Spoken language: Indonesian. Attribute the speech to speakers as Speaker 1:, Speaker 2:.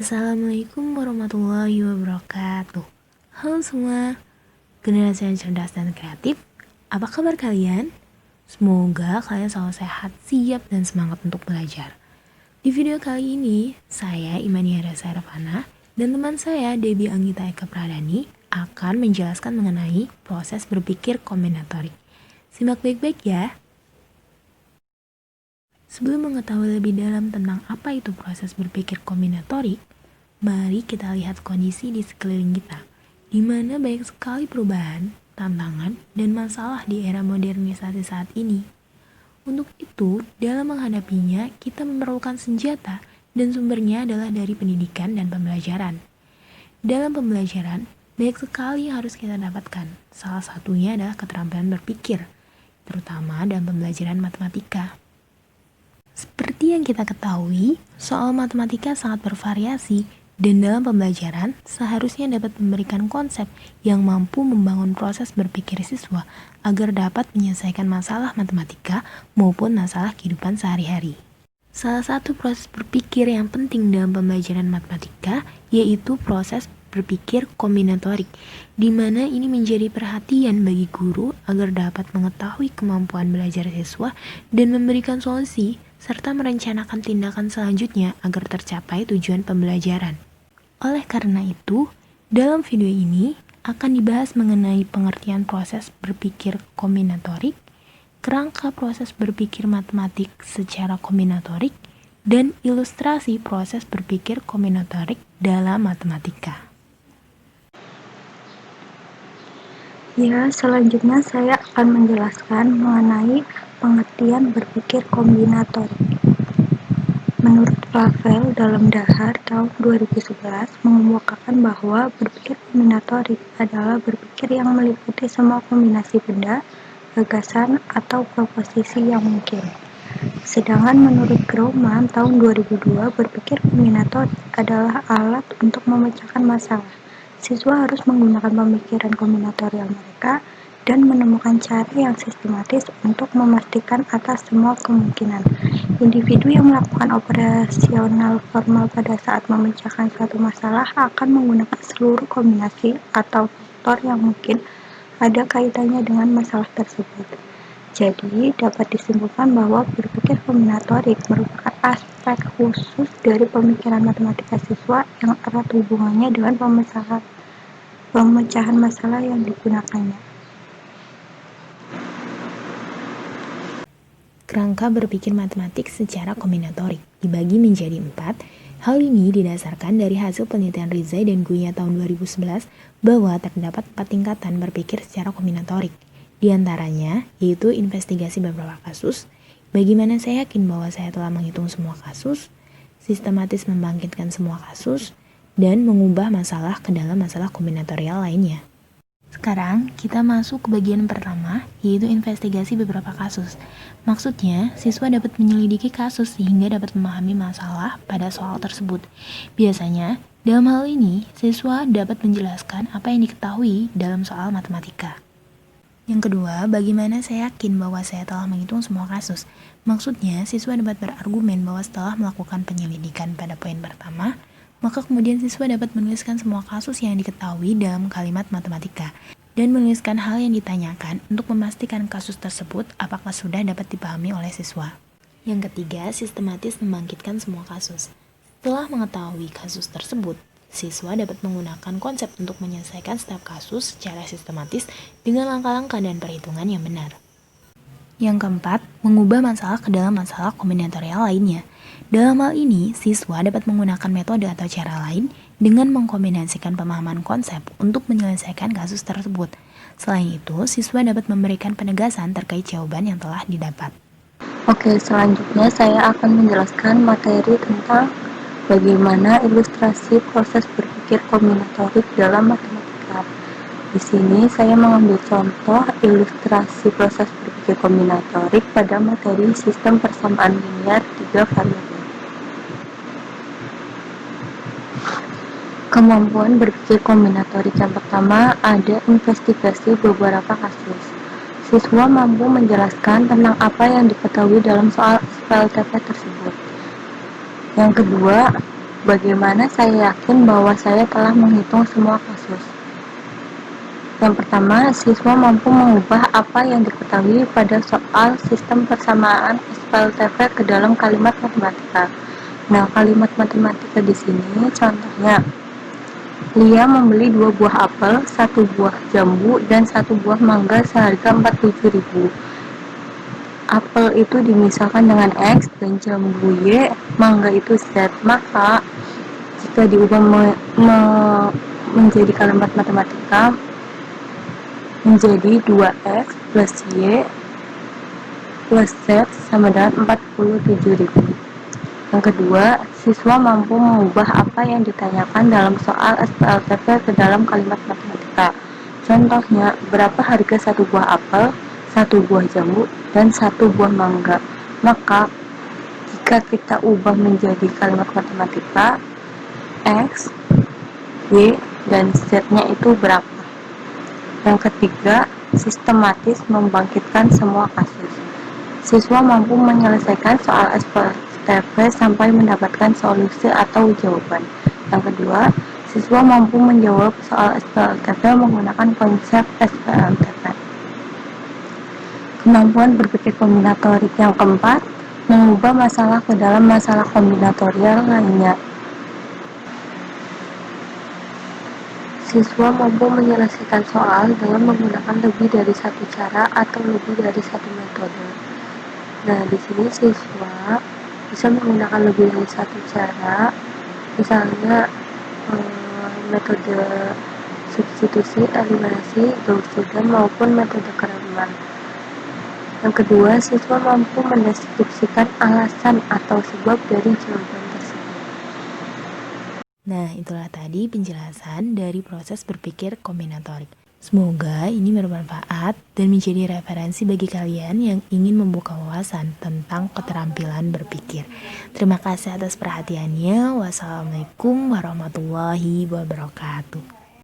Speaker 1: Assalamualaikum warahmatullahi wabarakatuh. Halo semua, generasi yang cerdas dan kreatif. Apa kabar kalian? Semoga kalian selalu sehat, siap, dan semangat untuk belajar. Di video kali ini, saya Imania Rasa Irfana dan teman saya Debbie Anggita Eka Pradani akan menjelaskan mengenai proses berpikir kombinatorik. Simak baik-baik ya. Sebelum mengetahui lebih dalam tentang apa itu proses berpikir kombinatorik, mari kita lihat kondisi di sekeliling kita, di mana banyak sekali perubahan, tantangan, dan masalah di era modernisasi saat ini. Untuk itu, dalam menghadapinya, kita memerlukan senjata dan sumbernya adalah dari pendidikan dan pembelajaran. Dalam pembelajaran, banyak sekali yang harus kita dapatkan. Salah satunya adalah keterampilan berpikir, terutama dalam pembelajaran matematika. Seperti yang kita ketahui, soal matematika sangat bervariasi dan dalam pembelajaran seharusnya dapat memberikan konsep yang mampu membangun proses berpikir siswa agar dapat menyelesaikan masalah matematika maupun masalah kehidupan sehari-hari. Salah satu proses berpikir yang penting dalam pembelajaran matematika yaitu proses berpikir kombinatorik, di mana ini menjadi perhatian bagi guru agar dapat mengetahui kemampuan belajar siswa dan memberikan solusi serta merencanakan tindakan selanjutnya agar tercapai tujuan pembelajaran. Oleh karena itu, dalam video ini akan dibahas mengenai pengertian proses berpikir kombinatorik, kerangka proses berpikir matematik secara kombinatorik, dan ilustrasi proses berpikir kombinatorik dalam matematika.
Speaker 2: Ya, selanjutnya saya akan menjelaskan mengenai pengertian berpikir kombinatorik. Menurut Flavel dalam Dahar tahun 2011 mengemukakan bahwa berpikir kombinatorik adalah berpikir yang meliputi semua kombinasi benda, gagasan, atau proposisi yang mungkin. Sedangkan menurut Grauman tahun 2002, berpikir kombinatorik adalah alat untuk memecahkan masalah. Siswa harus menggunakan pemikiran kombinatorial mereka dan menemukan cara yang sistematis untuk memastikan atas semua kemungkinan. Individu yang melakukan operasional formal pada saat memecahkan suatu masalah akan menggunakan seluruh kombinasi atau faktor yang mungkin ada kaitannya dengan masalah tersebut. Jadi, dapat disimpulkan bahwa berpikir kombinatorik merupakan aspek khusus dari pemikiran matematika siswa yang erat hubungannya dengan pemecahan masalah yang digunakannya.
Speaker 1: Kerangka berpikir matematik secara kombinatorik dibagi menjadi 4. Hal ini didasarkan dari hasil penelitian Rizai dan Guya tahun 2011 bahwa terdapat 4 tingkatan berpikir secara kombinatorik. Di antaranya, yaitu investigasi beberapa kasus, bagaimana saya yakin bahwa saya telah menghitung semua kasus, sistematis membangkitkan semua kasus, dan mengubah masalah ke dalam masalah kombinatorial lainnya. Sekarang, kita masuk ke bagian pertama, yaitu investigasi beberapa kasus. Maksudnya, siswa dapat menyelidiki kasus sehingga dapat memahami masalah pada soal tersebut. Biasanya, dalam hal ini, siswa dapat menjelaskan apa yang diketahui dalam soal matematika. Yang kedua, bagaimana saya yakin bahwa saya telah menghitung semua kasus. Maksudnya, siswa dapat berargumen bahwa setelah melakukan penyelidikan pada poin pertama, maka kemudian siswa dapat menuliskan semua kasus yang diketahui dalam kalimat matematika dan menuliskan hal yang ditanyakan untuk memastikan kasus tersebut apakah sudah dapat dipahami oleh siswa. Yang ketiga, sistematis membangkitkan semua kasus. Setelah mengetahui kasus tersebut, siswa dapat menggunakan konsep untuk menyelesaikan setiap kasus secara sistematis dengan langkah-langkah dan perhitungan yang benar. Yang keempat, mengubah masalah ke dalam masalah kombinatorial lainnya. Dalam hal ini, siswa dapat menggunakan metode atau cara lain dengan mengkombinasikan pemahaman konsep untuk menyelesaikan kasus tersebut. Selain itu, siswa dapat memberikan penegasan terkait jawaban yang telah didapat.
Speaker 2: Oke, selanjutnya saya akan menjelaskan materi tentang bagaimana ilustrasi proses berpikir kombinatorik dalam matematika. Di sini saya mengambil contoh ilustrasi proses berpikir kombinatorik pada materi sistem persamaan linear 3 variabel. Kemampuan berpikir kombinatorik yang pertama ada investigasi beberapa kasus. Siswa mampu menjelaskan tentang apa yang diketahui dalam soal SPLTP tersebut. Yang kedua, Bagaimana saya yakin bahwa saya telah menghitung semua kasus? Yang pertama, siswa mampu mengubah apa yang diketahui pada soal sistem persamaan SPLTV ke dalam kalimat matematika. Nah, kalimat matematika di sini contohnya, Lia membeli 2 buah apel, 1 buah jambu, dan 1 buah mangga seharga 47.000. Apel itu dimisalkan dengan X dan jambu Y, mangga itu Z. Maka, jika diubah menjadi kalimat matematika, menjadi 2X plus Y plus Z sama dengan 47.000. Yang kedua, siswa mampu mengubah apa yang ditanyakan dalam soal SPLTV ke dalam kalimat matematika. Contohnya, berapa harga 1 buah apel, 1 buah jambu, dan 1 buah mangga. Maka, jika kita ubah menjadi kalimat matematika, X, Y, dan Z-nya itu berapa? Yang ketiga, sistematis membangkitkan semua kasus. Siswa mampu menyelesaikan soal SPLTV sampai mendapatkan solusi atau jawaban. Yang kedua, siswa mampu menjawab soal SPLTV menggunakan konsep SPLTV. Kemampuan berpikir kombinatorik. Yang keempat, mengubah masalah ke dalam masalah kombinatorial lainnya. Siswa mampu menyelesaikan soal dengan menggunakan lebih dari satu cara atau lebih dari satu metode. Nah, di sini siswa bisa menggunakan lebih dari satu cara, misalnya metode substitusi, eliminasi, Gaussian, maupun metode Kramer. Yang kedua, siswa mampu mendeskripsikan alasan atau sebab dari jawaban tersebut.
Speaker 1: Nah, itulah tadi penjelasan dari proses berpikir kombinatorik. Semoga ini bermanfaat dan menjadi referensi bagi kalian yang ingin membuka wawasan tentang keterampilan berpikir. Terima kasih atas perhatiannya. Wassalamualaikum warahmatullahi wabarakatuh.